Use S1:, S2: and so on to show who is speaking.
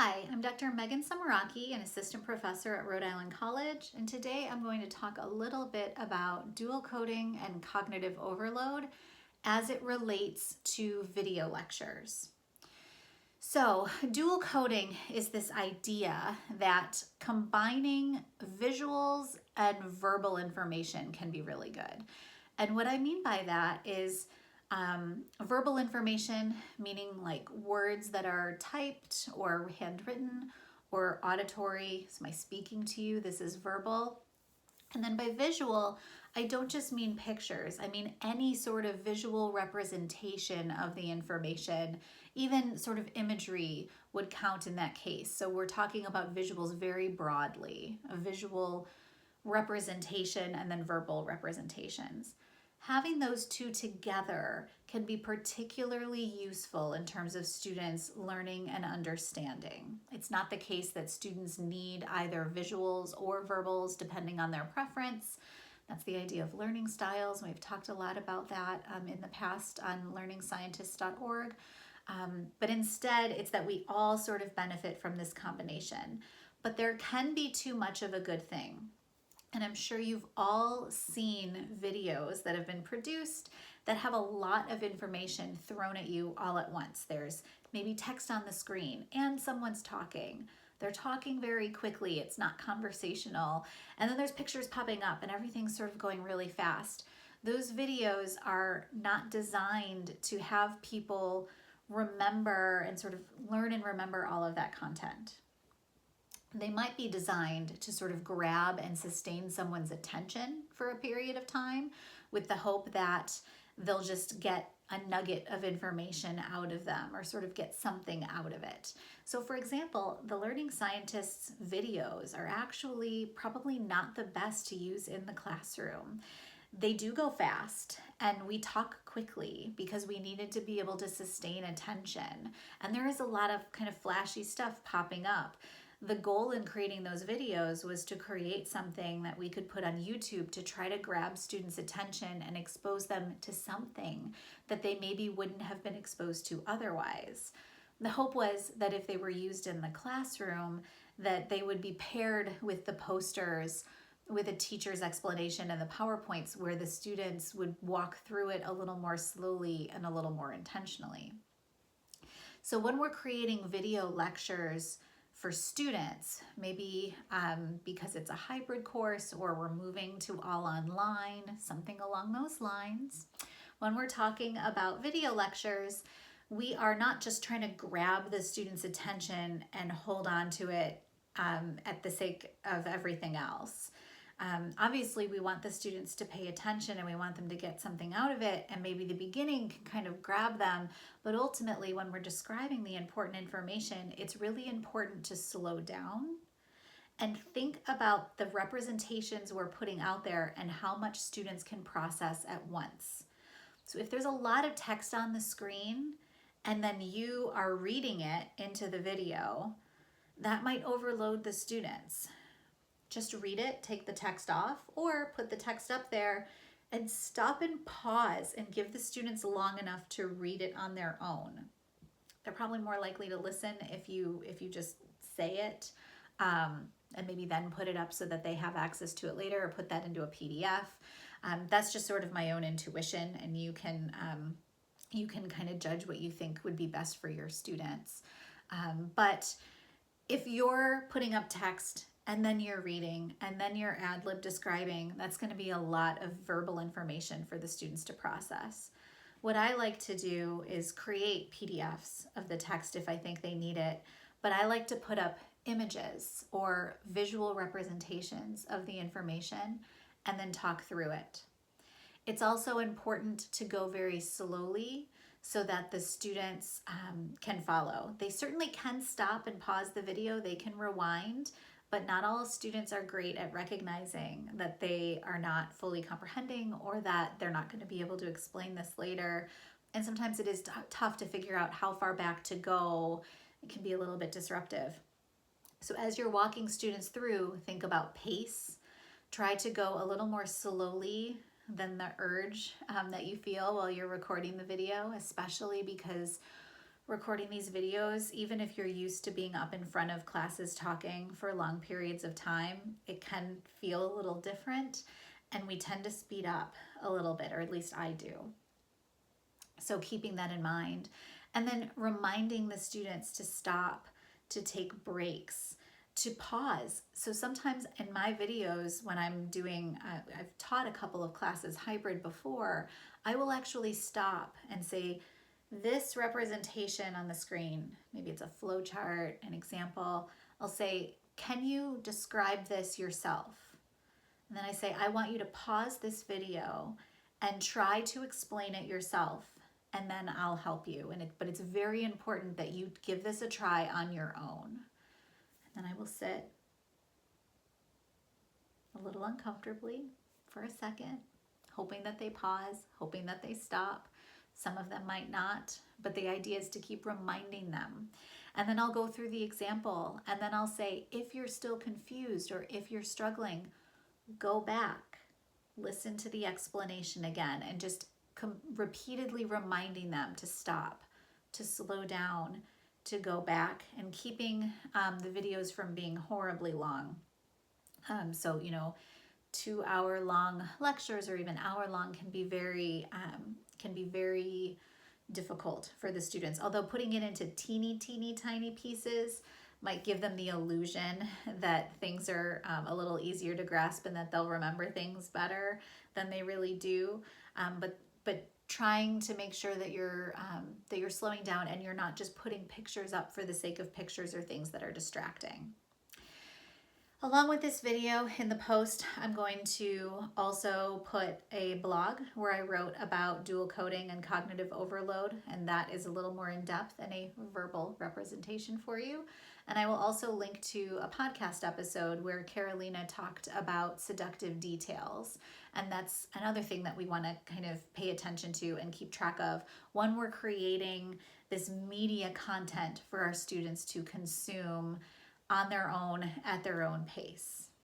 S1: Hi, I'm Dr. Megan Samaraki, an assistant professor at Rhode Island College, and today I'm going to talk a little bit about dual coding and cognitive overload as it relates to video lectures. So, dual coding is this idea that combining visuals and verbal information can be really good. And what I mean by that is verbal information, meaning like words that are typed or handwritten or auditory. So, my speaking to you, this is verbal. And then by visual, I don't just mean pictures. I mean any sort of visual representation of the information, even sort of imagery would count in that case. So we're talking about visuals very broadly, a visual representation and then verbal representations. Having those two together can be particularly useful in terms of students learning and understanding. It's not the case that students need either visuals or verbals depending on their preference. That's the idea of learning styles. We've talked a lot about that in the past on learningscientists.org. But instead, it's that we all sort of benefit from this combination. But there can be too much of a good thing. And I'm sure you've all seen videos that have been produced that have a lot of information thrown at you all at once. There's maybe text on the screen and someone's talking. They're talking very quickly. It's not conversational. And then there's pictures popping up and everything's sort of going really fast. Those videos are not designed to have people remember and sort of learn and remember all of that content. They might be designed to sort of grab and sustain someone's attention for a period of time with the hope that they'll just get a nugget of information out of them or sort of get something out of it. So for example, the Learning Scientists videos are actually probably not the best to use in the classroom. They do go fast and we talk quickly because we needed to be able to sustain attention. And there is a lot of kind of flashy stuff popping up. The goal in creating those videos was to create something that we could put on YouTube to try to grab students' attention and expose them to something that they maybe wouldn't have been exposed to otherwise. The hope was that if they were used in the classroom, that they would be paired with the posters with a teacher's explanation and the PowerPoints where the students would walk through it a little more slowly and a little more intentionally. So when we're creating video lectures for students, maybe because it's a hybrid course or we're moving to all online, something along those lines. When we're talking about video lectures, we are not just trying to grab the student's attention and hold on to it at the sake of everything else. Obviously, we want the students to pay attention and we want them to get something out of it, and maybe the beginning can kind of grab them, but ultimately when we're describing the important information, it's really important to slow down and think about the representations we're putting out there and how much students can process at once. So if there's a lot of text on the screen and then you are reading it into the video, that might overload the students. Just read it, take the text off, or put the text up there and stop and pause and give the students long enough to read it on their own. They're probably more likely to listen if you just say it and maybe then put it up so that they have access to it later, or put that into a PDF. That's just sort of my own intuition, and you can kind of judge what you think would be best for your students. But if you're putting up text and then you're reading, and then you're ad-lib describing, that's going to be a lot of verbal information for the students to process. What I like to do is create PDFs of the text if I think they need it, but I like to put up images or visual representations of the information and then talk through it. It's also important to go very slowly so that the students can follow. They certainly can stop and pause the video, they can rewind, but not all students are great at recognizing that they are not fully comprehending or that they're not going to be able to explain this later. And sometimes it is tough to figure out how far back to go. It can be a little bit disruptive. So as you're walking students through, think about pace. Try to go a little more slowly than the urge that you feel while you're recording the video, especially because recording these videos, even if you're used to being up in front of classes talking for long periods of time, it can feel a little different, and we tend to speed up a little bit, or at least I do. So keeping that in mind, and then reminding the students to stop, to take breaks, to pause. So sometimes in my videos, when I'm doing, I've taught a couple of classes hybrid before, I will actually stop and say, this representation on the screen, maybe it's a flow chart, an example, I'll say, can you describe this yourself? And then I say, I want you to pause this video and try to explain it yourself, and then I'll help you. But it's very important that you give this a try on your own. And then I will sit a little uncomfortably for a second, hoping that they pause, hoping that they stop. Some of them might not, but the idea is to keep reminding them. And then I'll go through the example, and then I'll say, if you're still confused or if you're struggling, go back, listen to the explanation again, and just repeatedly reminding them to stop, to slow down, to go back, and keeping the videos from being horribly long. So, 2-hour long lectures or even hour-long can be very difficult for the students. Although putting it into teeny tiny pieces might give them the illusion that things are a little easier to grasp and that they'll remember things better than they really do. But trying to make sure that you're slowing down and you're not just putting pictures up for the sake of pictures or things that are distracting. Along with this video, in the post, I'm going to also put a blog where I wrote about dual coding and cognitive overload, and that is a little more in depth and a verbal representation for you. And I will also link to a podcast episode where Carolina talked about seductive details. And that's another thing that we want to kind of pay attention to and keep track of when we're creating this media content for our students to consume on their own, at their own pace.